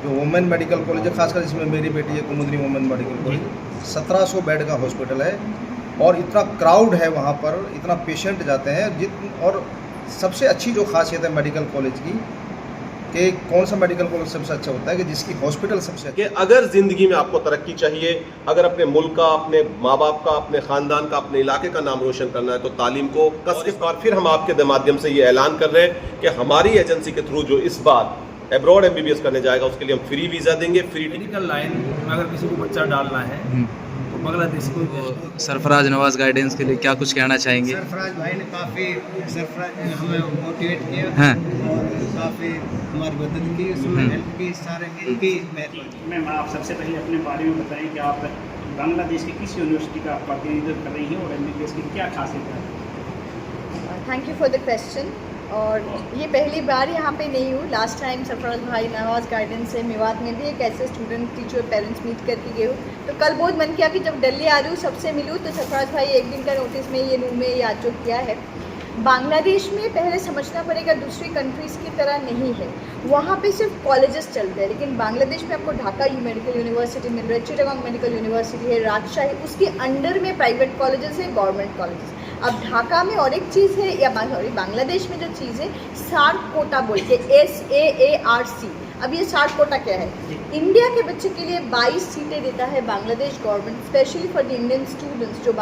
जो women medical college है, खासकर जिसमें मेरी बेटी है कुमुदनी वुमेन मेडिकल कॉलेज, 1700 बेड का हॉस्पिटल है और इतना क्राउड है वहाँ पर, इतना पेशेंट जाते हैं और सबसे अच्छी जो खासियत है मेडिकल कॉलेज की कि कौन सा मेडिकल कॉलेज सबसे अच्छा होता है कि जिसकी हॉस्पिटल सबसे कि अगर ज़िंदगी में आपको तरक्की चाहिए, अगर अपने मुल्क का, अपने माँ बाप का, अपने ख़ानदान का, अपने इलाके का नाम रोशन करना है तो तालीम को कस के बार फिर हम आपके माध्यम से ये ऐलान कर रहे हैं कि हमारी एजेंसी के थ्रू जो इस बार एब्रॉड MBBS करने जाएगा उसके लिए हम फ्री वीज़ा देंगे। फ्री मेडिकल लाइन में अगर किसी को बच्चा डालना है तो बांग्लादेश को सरफराज नवाज गाइडेंस के लिए क्या कुछ कहना चाहेंगे? सरफराज भाई ने काफ़ी हमें मोटिवेट किया हाँ। और काफ़ी हमारी मदद की, उसमें हेल्प की, सारे इनकी मेहरबानी। मैम, आप सबसे पहले अपने बारे में बताएं कि आप बांग्लादेश की किस यूनिवर्सिटी का प्रतिनिधित्व कर रही हैं और MBBS की क्या खासियत है? Thank you for the question. और ये पहली बार यहाँ पे नहीं हूँ, लास्ट टाइम सरफराज भाई नवाज गाइडेंस से मेवात में भी एक ऐसे स्टूडेंट टीचर पेरेंट्स मीट करके गए हूँ। तो कल बहुत मन किया कि जब दिल्ली आ रही हूँ सबसे मिलूँ, तो सरफराज भाई एक दिन का नोटिस में ये रूम में ये आज जो किया है। बांग्लादेश में पहले समझना पड़ेगा दूसरी कंट्रीज़ की तरह नहीं है, वहाँ पे सिर्फ कॉलेजेस चलते हैं, लेकिन बांग्लादेश में आपको ढाका मेडिकल यूनिवर्सिटी मिल रहा है, चिटागोंग मेडिकल यूनिवर्सिटी है, राजशाही, उसके अंडर में प्राइवेट कॉलेजेस है, गवर्नमेंट कॉलेजेस। अब ढाका में और एक चीज़ है, या सॉरी बांग्लादेश में जो चीज़ है सार्क कोटा बोल के, SAARC। अब ये सार्क कोटा क्या है? इंडिया के बच्चे के लिए 22 सीटें देता है Bangladesh government, specially for the Indian students जो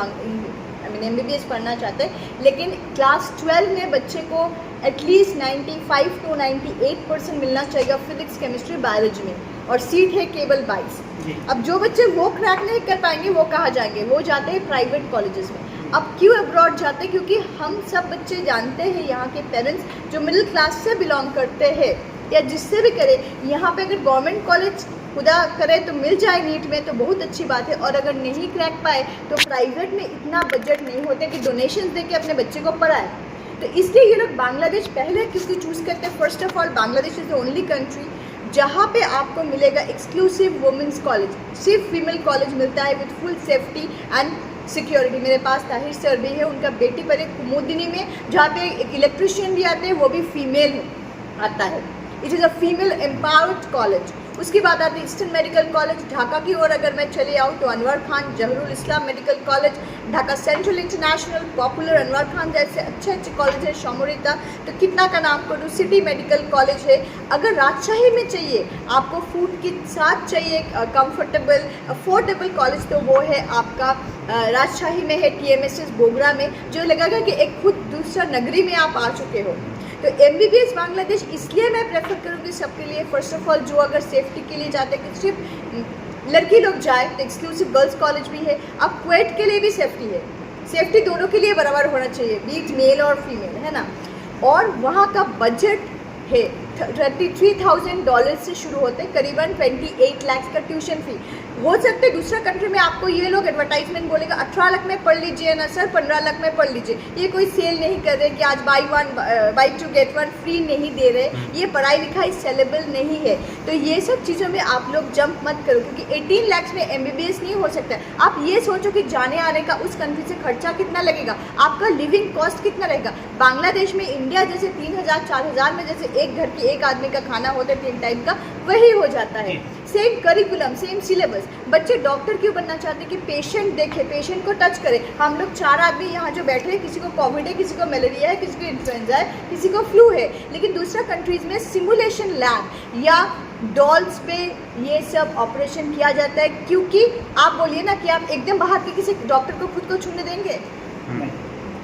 MBBS पढ़ना चाहते हैं, लेकिन क्लास 12 में बच्चे को एटलीस्ट 95 to 98% मिलना चाहिए फिजिक्स, केमिस्ट्री, बायोलॉजी में, और सीट है केवल 22। अब जो बच्चे वो क्रैक नहीं कर पाएंगे वो कहाँ जाएंगे? वो जाते हैं प्राइवेट कॉलेजेस में। अब क्यों अब्रॉड जाते हैं? क्योंकि हम सब बच्चे जानते हैं, यहाँ के पेरेंट्स जो मिडिल क्लास से बिलोंग करते हैं या जिससे भी करे, यहाँ पे अगर गवर्नमेंट कॉलेज खुदा करे तो मिल जाए नीट में तो बहुत अच्छी बात है, और अगर नहीं क्रैक पाए तो प्राइवेट में इतना बजट नहीं होते कि डोनेशन दे के अपने बच्चे को पढ़ाए। तो इसलिए ये लोग बांग्लादेश पहले क्योंकि चूज़ करते हैं। First of all Bangladesh is the only country जहाँ पे आपको मिलेगा एक्सक्लूसिव वुमेंस कॉलेज, सिर्फ फीमेल कॉलेज मिलता है with full safety and security. मेरे पास ताहिर सर भी है, उनका बेटी पर एक कुमुदिनी में जहाँ पे एक इलेक्ट्रिशियन भी आते हैं, वो भी फीमेल आता है। It is a female empowered college. उसके बाद आते हैं ईस्टर्न मेडिकल कॉलेज ढाका की ओर अगर मैं चले आऊँ तो Anwar Khan Zahurul Islam medical college, Dhaka central international, popular Anwar Khan जैसे अच्छे अच्छे कॉलेज है, शमोरिता, तो कितना का नाम करूँ, सिटी मेडिकल कॉलेज है। अगर राजशाही में चाहिए आपको फूड के साथ चाहिए कंफर्टेबल अफोर्डेबल कॉलेज, तो वो है आपका राजशाही में है, TMSS बोगरा में, जो लगेगा कि एक खुद दूसरा नगरी में आप आ चुके हो। तो MBBS बांग्लादेश इसलिए मैं प्रेफर करूँगी सबके लिए। फर्स्ट ऑफ ऑल जो अगर सेफ्टी के लिए जाते हैं कि सिर्फ लड़की लोग जाए तो एक्सक्लूसिव गर्ल्स कॉलेज भी है। अब क्वेट के लिए भी सेफ्टी है, सेफ्टी दोनों के लिए बराबर होना चाहिए, बीच मेल और फीमेल, है ना। और वहाँ का बजट है $33,000 से शुरू होते हैं, करीबन 28 लाख का ट्यूशन फ़ी। हो सकते हैं दूसरा कंट्री में आपको ये लोग एडवर्टाइजमेंट बोलेगा 18 लाख में पढ़ लीजिए ना सर, 15 लाख में पढ़ लीजिए। ये कोई सेल नहीं कर रहे कि आज buy 2 get 1 फ्री नहीं दे रहे, ये पढ़ाई लिखाई सेलेबल नहीं है। तो ये सब चीज़ों में आप लोग जंप मत करो, क्योंकि 18 लाख में MBBS नहीं हो सकता। आप ये सोचो कि जाने आने का उस कंट्री से खर्चा कितना लगेगा, आपका लिविंग कॉस्ट कितना रहेगा। बांग्लादेश में इंडिया जैसे 3,000 4,000 में जैसे एक घर के एक आदमी का खाना होता है 3 टाइम का, वही हो जाता है। Same curriculum, same syllabus. बच्चे डॉक्टर क्यों बनना चाहते हैं कि पेशेंट देखे, पेशेंट को टच करे। हम लोग 4 आदमी यहाँ जो बैठे हैं, किसी को कोविड है, किसी को मलेरिया है, किसी को इन्फ्लुएंजा है, किसी को फ्लू है, लेकिन दूसरा कंट्रीज़ में सिमुलेशन लैब या डॉल्स पे ये सब ऑपरेशन किया जाता है। क्योंकि आप बोलिए ना कि आप एकदम बाहर के किसी डॉक्टर को खुद को छूने देंगे,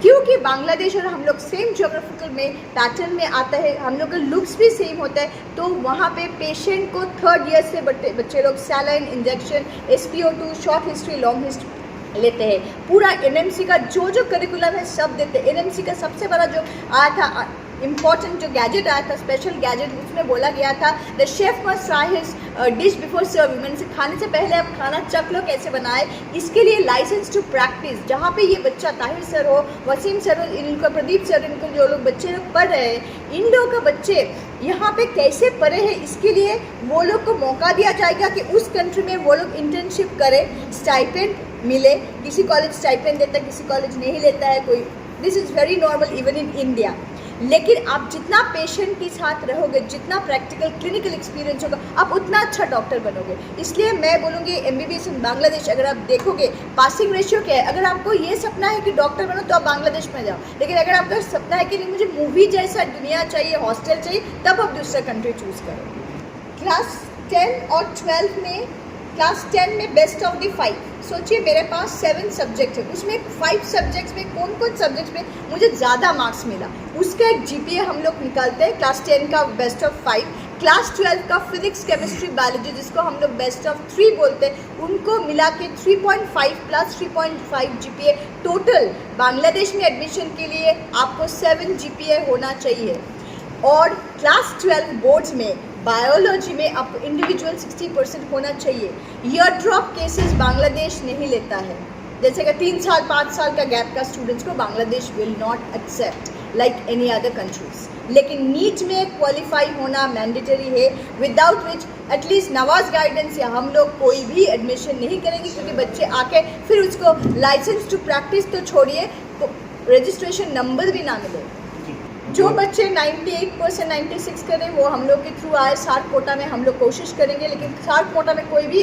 क्योंकि बांग्लादेश और हम लोग सेम ज्योग्राफिकल में पैटर्न में आता है, हम लोग का लुक्स भी सेम होता है। तो वहाँ पे पेशेंट को 3rd ईयर से बच्चे लोग saline injection, SpO2, short history, long history लेते हैं। पूरा NMC का जो करिकुलम है सब देते हैं। NMC का सबसे बड़ा जो आया था इम्पॉर्टेंट जो गैजेट आया था, स्पेशल गैजेट, उसमें बोला गया था the chef must try his dish before serving, मैंने खाने से पहले आप खाना चख लो कैसे बनाए। इसके लिए लाइसेंस टू प्रैक्टिस, जहाँ पे ये बच्चा ताहिर सर हो, वसीम सर हो, इनका प्रदीप सर, इनको जो लोग बच्चे लोग पढ़ रहे हैं, इन लोगों का बच्चे यहाँ पे कैसे पढ़े हैं, इसके लिए वो लोग को मौका दिया जाएगा कि उस कंट्री में वो लोग इंटर्नशिप करें, स्टाइपेंड मिले। किसी कॉलेज स्टाइपेंड देता है, किसी कॉलेज नहीं लेता है कोई। This is very normal even in India. लेकिन आप जितना पेशेंट के साथ रहोगे, जितना प्रैक्टिकल क्लिनिकल एक्सपीरियंस होगा, आप उतना अच्छा डॉक्टर बनोगे। इसलिए मैं बोलूँगी MBBS इन बांग्लादेश, अगर आप देखोगे पासिंग रेशियो क्या है, अगर आपको ये सपना है कि डॉक्टर बनो तो आप बांग्लादेश में जाओ, लेकिन अगर आपका सपना है कि नहीं मुझे मूवी जैसा दुनिया चाहिए, हॉस्टल चाहिए, तब आप दूसरा कंट्री चूज़ करो। क्लास 10 और 12 में, क्लास 10 में बेस्ट ऑफ द 5, सोचिए मेरे पास 7 सब्जेक्ट है, उसमें 5 सब्जेक्ट्स में कौन कौन सब्जेक्ट्स में मुझे ज़्यादा मार्क्स मिला, उसका एक GPA हम लोग निकालते हैं। क्लास 10 का बेस्ट ऑफ 5, क्लास 12 का फिजिक्स, केमिस्ट्री, बायोलॉजी जिसको हम लोग बेस्ट ऑफ 3 बोलते हैं, उनको मिला के 3.5 प्लस 3.5 GPA टोटल। बांग्लादेश में एडमिशन के लिए आपको 7 GPA होना चाहिए। और क्लास 12 बोर्ड्स में बायोलॉजी में आप इंडिविजुअल 60% होना चाहिए। ईयर ड्रॉप केसेस बांग्लादेश नहीं लेता है, जैसे कि 3 साल 5 साल का गैप का स्टूडेंट्स को Bangladesh will not accept like any other countries. लेकिन नीट में क्वालिफाई होना मैंडेटरी है, without which at least Nawaz guidance या हम लोग कोई भी एडमिशन नहीं करेंगे, क्योंकि बच्चे आके फिर उसको लाइसेंस टू प्रैक्टिस तो छोड़िए, तो रजिस्ट्रेशन नंबर भी ना मिले। जो बच्चे 98% 96 करें वो हम लोग के थ्रू आए, 60 कोटा में हम लोग कोशिश करेंगे, लेकिन 60 कोटा में कोई भी,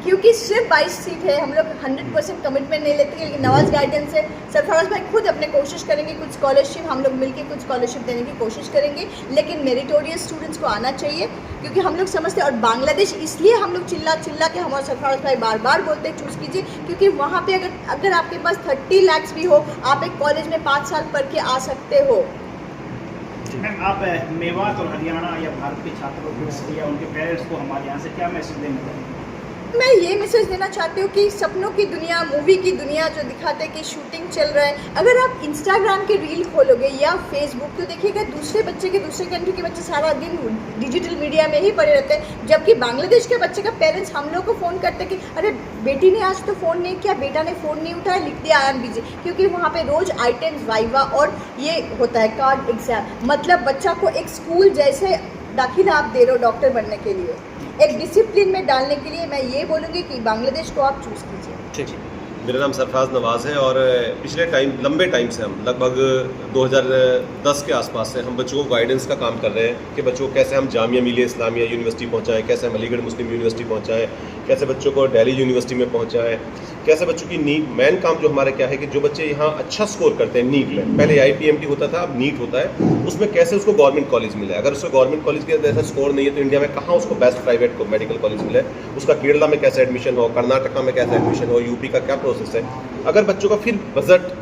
क्योंकि सिर्फ 22 सीट है, हम लोग 100% कमिटमेंट नहीं लेते, लेकिन नवाज गाइडेंस से सरफराज भाई खुद अपने कोशिश करेंगे, कुछ स्कॉलरशिप हम लोग मिलके कुछ स्कॉलरशिप देने की कोशिश करेंगे, लेकिन मेरिटोरियस स्टूडेंट्स को आना चाहिए, क्योंकि हम लोग समझते हैं। और बांग्लादेश इसलिए हम लोग चिल्ला चिल्ला के हमारे सरफराज भाई बार बार बोलते हैं चूज़ कीजिए, क्योंकि वहाँ पे अगर आपके पास 30 लाख भी हो, आप एक कॉलेज में 5 साल पढ़ के आ सकते हो। मैम, आप मेवात और हरियाणा या भारत के छात्रों को या उनके पेरेंट्स को हमारे यहाँ से क्या मैसेज देना चाहेंगे? मैं ये मैसेज देना चाहती हूँ कि सपनों की दुनिया, मूवी की दुनिया जो दिखाते हैं कि शूटिंग चल रहा है, अगर आप इंस्टाग्राम के रील खोलोगे या फेसबुक तो देखिएगा दूसरे बच्चे के, दूसरे कंट्री के बच्चे सारा दिन डिजिटल मीडिया में ही पड़े रहते हैं, जबकि बांग्लादेश के बच्चे का पेरेंट्स हम लोग को फ़ोन करते हैं कि अरे बेटी ने आज तो फ़ोन नहीं किया, बेटा ने फ़ोन नहीं उठाया, लिख दिया आई एम बिजी, क्योंकि वहाँ पर रोज़ आइटेम्स, वाइवा और ये होता है कार्ड एग्जाम। मतलब बच्चा को एक स्कूल जैसे दाखिला आप दे रहे हो डॉक्टर बनने के लिए, एक डिसिप्लिन में डालने के लिए मैं ये बोलूँगी कि बांग्लादेश को आप चूज़ कीजिए। ठीक। मेरा नाम सरफराज नवाज़ है और पिछले लंबे टाइम से हम लगभग 2010 के आसपास से हम बच्चों को गाइडेंस का काम कर रहे हैं कि बच्चों को कैसे हम जामिया मिलिया इस्लामिया यूनिवर्सिटी पहुंचाएं, कैसे हम अलीगढ़ मुस्लिम यूनिवर्सिटी पहुंचाएं, कैसे बच्चों को दिल्ली यूनिवर्सिटी में पहुंचाएं, कैसे बच्चों की नीट, मेन काम जो हमारा क्या है कि जो बच्चे यहाँ अच्छा स्कोर करते हैं नीट में, पहले IPMT होता था, अब नीट होता है, उसमें कैसे उसको गवर्नमेंट कॉलेज मिला है। अगर उसको गवर्नमेंट कॉलेज के जैसा स्कोर नहीं है तो इंडिया में कहाँ उसको बेस्ट प्राइवेट मेडिकल कॉलेज मिला है, उसका केरला में कैसे एडमिशन हो, कर्नाटका में कैसे एडमिशन हो, यूपी का क्या प्रोसेस है। अगर बच्चों का फिर बजट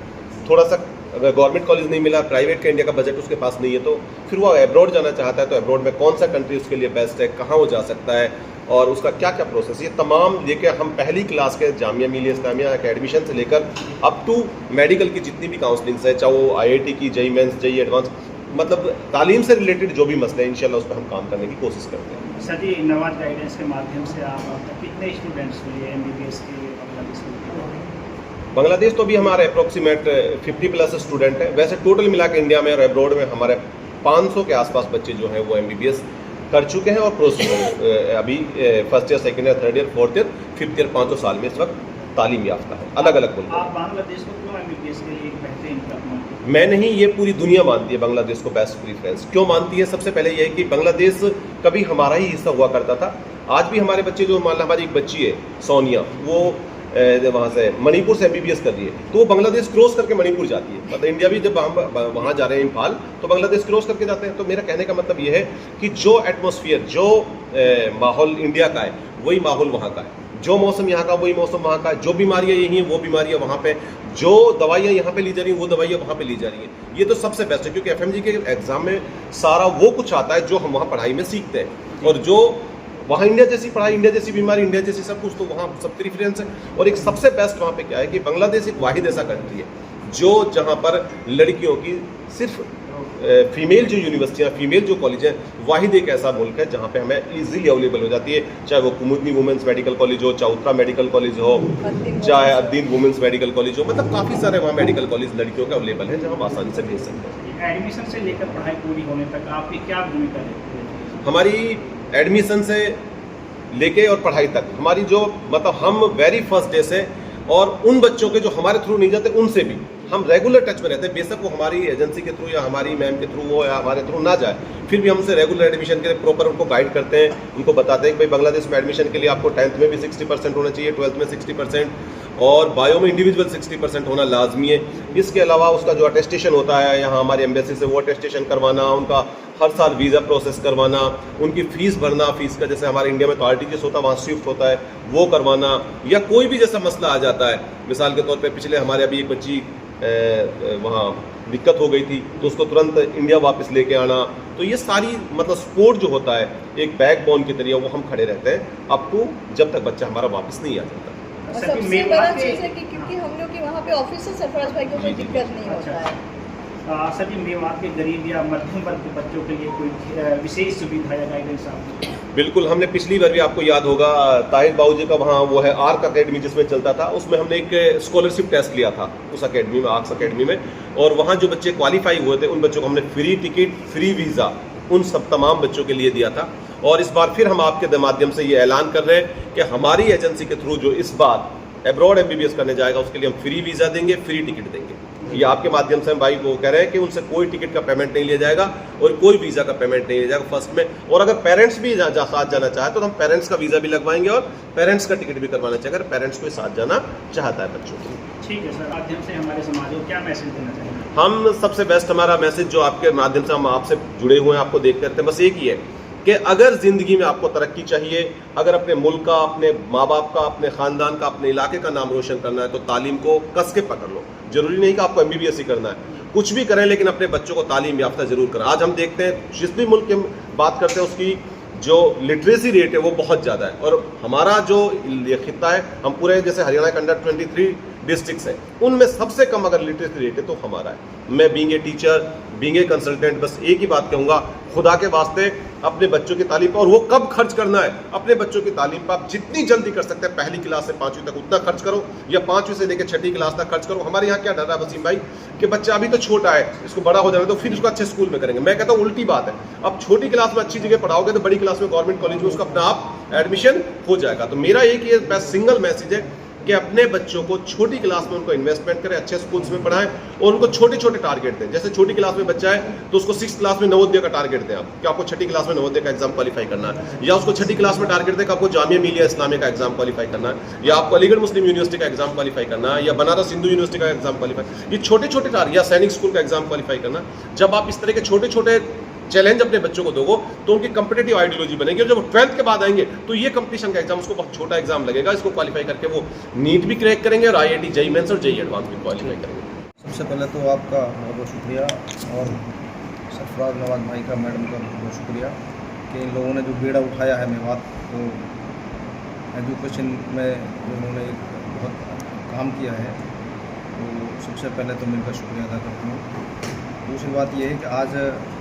थोड़ा सा, अगर गवर्नमेंट कॉलेज नहीं मिला, प्राइवेट का इंडिया का बजट उसके पास नहीं है, तो फिर वो एब्रॉड जाना चाहता है, तो एब्रॉड में कौन सा कंट्री उसके लिए बेस्ट है, कहाँ वो जा सकता है और उसका क्या क्या प्रोसेस, ये तमाम लेके हम पहली क्लास के जामिया मिलिया इस्लामिया के एडमिशन से लेकर अप टू मेडिकल की जितनी भी काउंसलिंग्स है, चाहे वो IIT की, JEE मेंस, JEE एडवांस, मतलब तालीम से रिलेटेड जो भी मसले हैं इंशाल्लाह उस पर हम काम करने की कोशिश करते हैं। सर जी, नवाज गाइडेंस के माध्यम से आप अब तक कितने स्टूडेंट्स हुए MBBS के बांग्लादेश में? बांग्लादेश तो भी हमारे अप्रोक्सीमेट 50+ स्टूडेंट हैं। वैसे टोटल मिला के इंडिया में और एब्रॉड में हमारे 500 के आसपास बच्चे जो हैं वो MBBS कर चुके हैं और अभी first year, second year, third year, fourth year, fifth year 500 साल में इस वक्त तालीम याफ्ता है अलग अलग मुल्क। आप बांग्लादेश को क्यों MBBS के लिए एक बेहतरीन मानते हैं? मैं नहीं, ये पूरी दुनिया मानती है बांग्लादेश को बेस्ट प्रीफरेंस। क्यों मानती है? सबसे पहले ये है कि बांग्लादेश कभी हमारा ही हिस्सा हुआ करता था। आज भी हमारे बच्चे, जो मान लो हमारी एक बच्ची है सोनिया, वो वहाँ से मणिपुर से MBBS कर रही है, तो वो बांग्लादेश क्रॉस करके मणिपुर जाती है। मतलब इंडिया भी जब हम वहाँ जा रहे हैं इम्फाल, तो बांग्लादेश क्रॉस करके जाते हैं। तो मेरा कहने का मतलब ये है कि जो एटमॉस्फेयर, जो माहौल इंडिया का है वही माहौल वहाँ का है, जो मौसम यहाँ का वही मौसम वहाँ का है, जो बीमारियाँ यही हैं वो बीमारियाँ वहाँ पे, जो दवाइयाँ यहाँ पे ली जा रही हैं वो दवाइयाँ वहाँ पे ली जा रही हैं। ये तो सबसे बेस्ट है, क्योंकि FMG के एग्जाम में सारा वो कुछ आता है जो हम वहाँ पढ़ाई में सीखते हैं, और जो वहाँ इंडिया जैसी पढ़ाई, इंडिया जैसी बीमारी, इंडिया जैसी सब कुछ, तो वहाँ सब प्रीफरेंस है। और एक सबसे बेस्ट वहाँ पे क्या है कि बांग्लादेश एक वाहिद ऐसा कंट्री है जो जहाँ पर लड़कियों की सिर्फ फीमेल जो यूनिवर्सिटियाँ, फीमेल जो कॉलेज हैं, वाहिद एक ऐसा मुल्क है जहाँ पे हमें इजीली अवेलेबल हो जाती है, चाहे वो कुमुदनी वुमेंस मेडिकल कॉलेज हो, चाहे उत्तरा मेडिकल कॉलेज हो, चाहे अद्दीन वुमेंस मेडिकल कॉलेज हो, मतलब काफ़ी सारे वहाँ मेडिकल कॉलेज लड़कियों के अवेलेबल हैं जहाँ हम आसानी से भेज सकते हैं। एडमिशन से लेकर पढ़ाई पूरी होने तक आपकी क्या भूमिका है? हमारी एडमिशन से लेके और पढ़ाई तक हमारी जो, मतलब हम वेरी फर्स्ट डे से, और उन बच्चों के जो हमारे थ्रू नहीं जाते उनसे भी हम रेगुलर टच में रहते हैं, बेशक वो हमारी एजेंसी के थ्रू या हमारी मैम के थ्रू हो या हमारे थ्रू ना जाए, फिर भी हम उनसे रेगुलर एडमिशन के लिए प्रॉपर उनको गाइड करते हैं, उनको बताते हैं कि भाई बांग्लादेश में एडमिशन के लिए आपको 10th में भी 60% होना चाहिए, 12th में 60% और बायो में इंडिविजुअल 60% होना लाजमी है। इसके अलावा उसका जो अटेस्टेशन होता है यहाँ हमारी एम्बेसी से, वो अटेस्टेशन करवाना, उनका हर साल वीज़ा प्रोसेस करवाना, उनकी फ़ीस भरना, फ़ीस का जैसे हमारे इंडिया में तो RTGS होता है, वहाँ स्विफ्ट होता है, वो करवाना, या कोई भी जैसा मसला आ जाता है, मिसाल के तौर पे पिछले हमारे अभी एक बच्ची वहाँ दिक्कत हो गई थी तो उसको तुरंत इंडिया वापस लेके आना, तो ये सारी मतलब सपोर्ट जो होता है एक बैकबोन की तरह, वो हम खड़े रहते हैं अप टू जब तक बच्चा हमारा वापस नहीं आ जाता। और सबसे बड़ा चीज़ है कि क्योंकि हम लोग के वहाँ पे ऑफिस से सरफराज भाई को कोई दिक्कत नहीं होता है। सर जी, मेवात के गरीब या मध्यम वर्ग के बच्चों के लिए कोई विशेष सुविधा या गाइडेंस आपको? बिल्कुल, हमने पिछली बार भी आपको याद होगा ताहिर बाबूजी का वहाँ वो है आर्क अकेडमी जिसमें चलता था, उसमें हमने एक स्कॉलरशिप टेस्ट लिया था उस अकेडमी में, आर्क्स अकेडमी में, और वहाँ जो बच्चे क्वालिफाई हुए थे उन बच्चों को हमने फ्री टिकट, फ्री वीज़ा उन सब तमाम बच्चों के लिए दिया था। और इस बार फिर हम आपके माध्यम से ये ऐलान कर रहे हैं कि हमारी एजेंसी के थ्रू जो इस बार एब्रॉड MBBS करने जाएगा उसके लिए हम फ्री वीज़ा देंगे, फ्री टिकट देंगे। ये आपके माध्यम से हम भाई वो कह रहे हैं कि उनसे कोई टिकट का पेमेंट नहीं लिया जाएगा और कोई वीज़ा का पेमेंट नहीं लिया जाएगा फर्स्ट में, और अगर पेरेंट्स भी साथ जाना चाहे तो हम पेरेंट्स का वीज़ा भी लगवाएंगे और पेरेंट्स का टिकट भी करवाना चाहिए अगर पेरेंट्स को साथ जाना चाहता है बच्चों को। ठीक है सर, माध्यम से हमारे समाज को क्या मैसेज देना चाहिए? हम सबसे बेस्ट हमारा मैसेज जो आपके माध्यम से हम आपसे जुड़े हुए हैं, आपको देखते रहते हैं, बस एक ही है कि अगर ज़िंदगी में आपको तरक्की चाहिए, अगर अपने मुल्क का, अपने माँ बाप का, अपने ख़ानदान का, अपने इलाके का नाम रोशन करना है तो तालीम को कस के पकड़ लो। ज़रूरी नहीं कि आपको MBBS ही करना है, कुछ भी करें लेकिन अपने बच्चों को तालीम याफ्ता ज़रूर करें। आज हम देखते हैं जिस भी मुल्क की बात करते हैं उसकी जो लिटरेसी रेट है वो बहुत ज़्यादा है, और हमारा जो ये खित्ता है, हम पूरे जैसे हरियाणा के अंडर 23 डिस्ट्रिक्ट्स हैं उनमें सबसे कम अगर लिटरेसी रेट है तो हमारा है। मैं being a teacher, being a consultant, बस एक ही बात कहूँगा, खुदा के वास्ते अपने बच्चों की तालीम पर, और वो कब खर्च करना है, अपने बच्चों की तालीम पर आप जितनी जल्दी कर सकते हैं, पहली क्लास से 5वीं तक उतना खर्च करो, या 5वीं से लेकर 6ठी क्लास तक खर्च करो। हमारे यहाँ क्या डर रहा है वसीम भाई कि बच्चा अभी तो छोटा है, इसको बड़ा हो जाना तो फिर उसको अच्छे स्कूल में करेंगे। मैं कहता हूँ उल्टी बात है, अब छोटी क्लास में अच्छी जगह पढ़ाओगे तो बड़ी क्लास में गवर्नमेंट कॉलेज में उसका अपना आप एडमिशन हो जाएगा। तो मेरा एक ये बस सिंगल मैसेज है कि अपने बच्चों को छोटी क्लास में उनको इन्वेस्टमेंट करें, अच्छे स्कूल्स में पढ़ाएं और उनको छोटे छोटे टारगेट दें। जैसे छोटी क्लास में बच्चा है तो उसको 6th क्लास में नवोदय का टारगेट दें आप कि आपको 6ठी क्लास में नवोदय का एग्जाम क्वालिफाई करना है, या उसको 6ठी क्लास में टारगेट दें कि आपको जामिया मिलिया इस्लामिया का एग्जाम क्वालिफाई करना है, या आपको अलीगढ़ मुस्लिम यूनिवर्सिटी का एग्जाम क्वालिफाई करना है, या बनारस हिंदू यूनिवर्सिटी का एग्जाम क्वालिफाई, ये छोटे छोटे टारगेट, या सैनिक स्कूल का एग्जाम क्वालिफाई करना। जब आप इस तरह के छोटे छोटे चैलेंज अपने बच्चों को दोगे तो उनकी कंपिटेटिव आइडियोलॉजी बनेगी, और जब 12th के बाद आएंगे तो ये कंपटीशन का एग्जाम उसको बहुत छोटा एग्जाम लगेगा, इसको क्वालिफाई करके वो नीट भी क्रैक करेंगे और IIT JEE मेंस और JEE एडवांस भी क्वालिफाई करेंगे। सबसे पहले तो आपका बहुत बहुत शुक्रिया, और सरफराज नवाज भाई का, मैडम का बहुत बहुत शुक्रिया कि इन लोगों ने जो बेड़ा उठाया है मेवात को एजुकेशन में, जो उन्होंने बहुत काम किया है, तो सबसे पहले तो मैं इनका शुक्रिया अदा करता हूँ। दूसरी बात यह है कि आज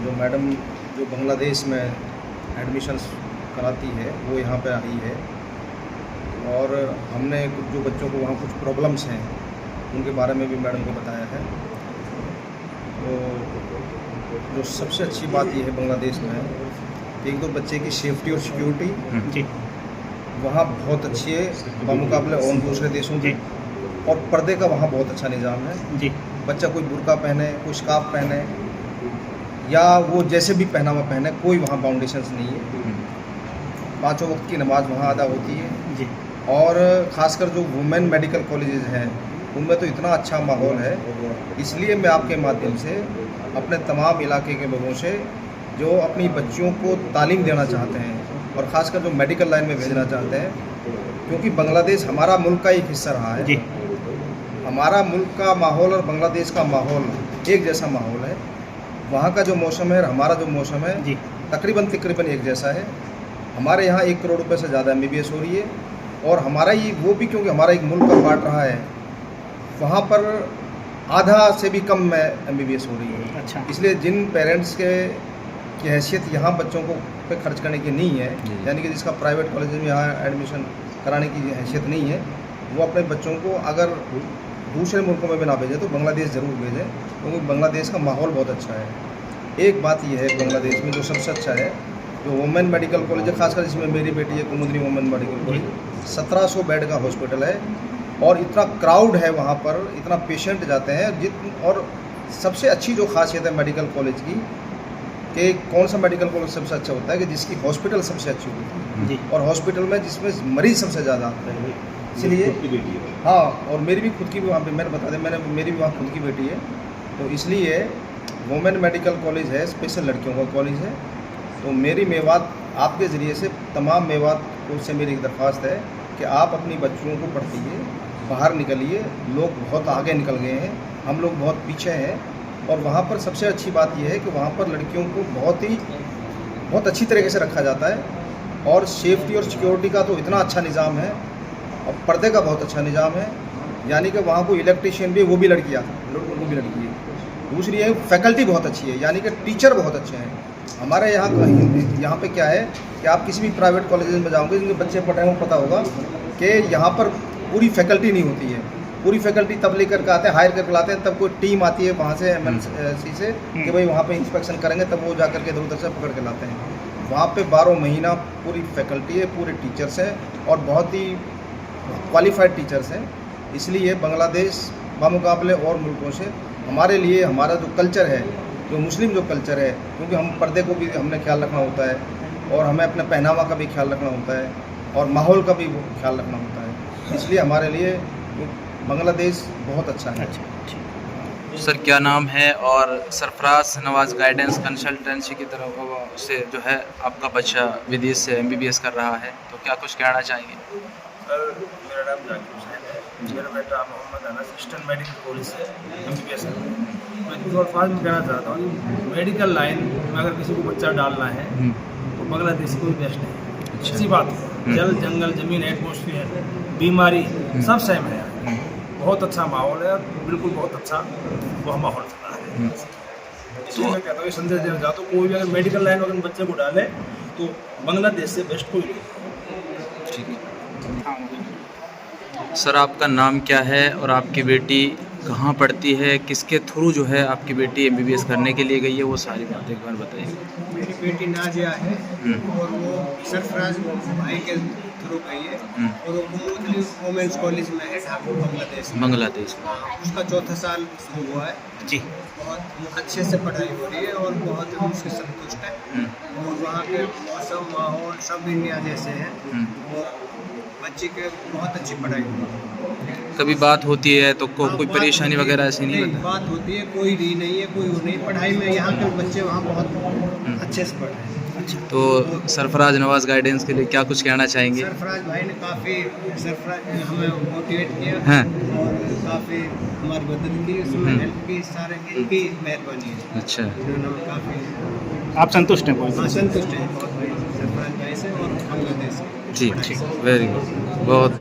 जो मैडम जो बांग्लादेश में एडमिशन्स कराती है वो यहाँ पे आई है, और हमने कुछ जो बच्चों को वहाँ कुछ प्रॉब्लम्स हैं उनके बारे में भी मैडम को बताया है। तो जो सबसे अच्छी बात यह है बांग्लादेश में, एक तो बच्चे की सेफ्टी और सिक्योरिटी वहाँ बहुत अच्छी है बामुकाबले और दूसरे देशों की, और पर्दे का वहाँ बहुत अच्छा निज़ाम है जी। बच्चा कोई बुर्का पहने, कोई स्कार्फ पहने, या वो जैसे भी पहना हुआ पहने, कोई वहाँ बाउंडेशंस नहीं है। 5 वक्त की नमाज वहाँ अदा होती है जी। और ख़ासकर जो वुमेन मेडिकल कॉलेजेस हैं उनमें तो इतना अच्छा माहौल है, इसलिए मैं आपके माध्यम से अपने तमाम इलाके के लोगों से जो अपनी बच्चियों को तालीम देना चाहते हैं और ख़ासकर जो मेडिकल लाइन में भेजना चाहते हैं, क्योंकि बांग्लादेश हमारा मुल्क का एक हिस्सा रहा है जी। हमारा मुल्क का माहौल और बांग्लादेश का माहौल एक जैसा माहौल है। वहाँ का जो मौसम है और हमारा जो मौसम है जी तकरीबन एक जैसा है। हमारे यहाँ 1 करोड़ रुपए से ज़्यादा MBBS हो रही है, और हमारा ये वो भी क्योंकि हमारा एक मुल्क का पार्ट रहा है, वहाँ पर आधा से भी कम में MBBS हो रही है। अच्छा। इसलिए जिन पेरेंट्स की हैसियत यहाँ बच्चों को पे खर्च करने की नहीं है, यानी कि जिसका प्राइवेट कॉलेज में यहाँ एडमिशन कराने की हैसियत नहीं है, वो अपने बच्चों को अगर दूसरे मुल्कों में भी ना भेजें तो बांग्लादेश ज़रूर भेजें, क्योंकि बांग्लादेश का माहौल बहुत अच्छा है। एक बात यह है बांग्लादेश में जो सबसे अच्छा है, जो वुमेन मेडिकल कॉलेज है, खासकर जिसमें मेरी बेटी है कुमुदनी वुमेन मेडिकल कॉलेज, 1700 बेड का हॉस्पिटल है, और इतना क्राउड है वहाँ पर, इतना पेशेंट जाते हैं और सबसे अच्छी जो खासियत है मेडिकल कॉलेज की कि कौन सा मेडिकल कॉलेज सबसे अच्छा होता है कि जिसकी हॉस्पिटल सबसे अच्छी होती है जी और हॉस्पिटल में जिसमें मरीज़ सबसे ज़्यादा आते हैं। इसलिए खुद की बेटी है। हाँ, और मेरी भी खुद की भी वहाँ पे मैंने बता दें मेरी भी वहाँ खुद की बेटी है, तो इसलिए वुमेन मेडिकल कॉलेज है, स्पेशल लड़कियों का कॉलेज है। तो मेरी मेवात आपके ज़रिए से तमाम मेवात को से मेरी एक दरख्वास्त है कि आप अपनी बच्चियों को पढ़ाइए, बाहर निकलिए। लोग बहुत आगे निकल गए हैं, हम लोग बहुत पीछे हैं। और वहाँ पर सबसे अच्छी बात यह है कि वहाँ पर लड़कियों को बहुत अच्छी तरीके से रखा जाता है और सेफ्टी और सिक्योरिटी का तो इतना अच्छा निज़ाम है और पर्दे का बहुत अच्छा निज़ाम है। यानी कि वहाँ को इलेक्ट्रीशियन भी वो भी लड़कियाँ वो भी लड़की है। दूसरी है फैकल्टी बहुत अच्छी है, यानी कि टीचर बहुत अच्छे हैं। हमारे यहाँ पे क्या है कि आप किसी भी प्राइवेट कॉलेज में जाओगे जिनके बच्चे पढ़ रहे हैं वो पता होगा कि यहाँ पर पूरी फैकल्टी नहीं होती है। पूरी फैकल्टी तब लेकर के आते हैं, हायर करके लाते हैं, तब कोई टीम आती है वहाँ से MNC से कि भाई वहाँ पे इंस्पेक्शन करेंगे, तब वो जा करके इधर उधर से पकड़ के लाते हैं। वहाँ पे 12 महीना पूरी फैकल्टी है, पूरे टीचर्स हैं और बहुत ही क्वालिफाइड टीचर्स हैं। इसलिए बांग्लादेश बामुकाबले और मुल्कों से हमारे लिए हमारा जो कल्चर है, जो मुस्लिम जो कल्चर है, क्योंकि हम पर्दे को भी हमने ख्याल रखना होता है और हमें अपने पहनावा का भी ख्याल रखना होता है और माहौल का भी ख्याल रखना होता है। इसलिए हमारे लिए बांग्लादेश बहुत अच्छा है। सर क्या नाम है और सरफराज नवाज गाइडेंस कंसल्टेंसी की तरफ से जो है आपका बच्चा विदेश से MBBS कर रहा है, तो क्या कुछ कहना चाहेंगे? सर मेरा नाम जाकिर हुसैन है, मेरा बेटा Mohammad Anas eastern medical college से MBBS कर रहा है। मैं दो अल्फाज में कहना चाहता हूँ कि मेडिकल लाइन में अगर किसी को बच्चा डालना है तो बांग्लादेश कोई बेस्ट नहीं। अच्छी बात है, जल जंगल जमीन एटमॉस्फेयर बीमारी सब सेम है, बहुत अच्छा माहौल है, बिल्कुल बहुत अच्छा वह माहौल चल रहा है। इसलिए मैं कहता हूँ संदेश देना चाहता हूँ कोई भी अगर मेडिकल लाइन में अगर बच्चे को डाले तो बांग्लादेश से बेस्ट कोई नहीं। ठीक है सर, आपका नाम क्या है और आपकी बेटी कहाँ पढ़ती है, किसके थ्रू जो है आपकी बेटी MBBS करने के लिए गई है, वो सारी बात एक बार बताइए। मेरी बेटी नाजिया है और वो सरफराज भाई के थ्रू गई है और वो मुस्लिम वुमेन्स कॉलेज में है ढाका बांग्लादेश में। उसका 4था साल शुरू हुआ है जी। बहुत अच्छे से पढ़ाई हो रही है और बहुत उससे संतुष्ट है और वहाँ के मौसम माहौल सब इंडिया जैसे हैं और बच्ची के बहुत अच्छी पढ़ाई हो रही है। कभी बात होती है तो कोई परेशानी वगैरह ऐसी नहीं होती? बात होती है, कोई री नहीं है, कोई वो नहीं। पढ़ाई में यहाँ के बच्चे वहाँ बहुत अच्छे से पढ़ रहे हैं। अच्छा, तो सरफराज नवाज गाइडेंस के लिए क्या कुछ कहना चाहेंगे? सरफराज भाई ने काफ़ी हमें मोटिवेट किया हाँ। और काफ़ी हमारी मदद की, उसमें हेल्प की, सारे इनकी मेहरबानी है। अच्छा, इन्होंने हमें काफ़ी आप संतुष्ट हैं बहुत? संतुष्ट हैं बहुत भाई सरफराज भाई से और बांग्लादेश से। जी, वेरी गुड, बहुत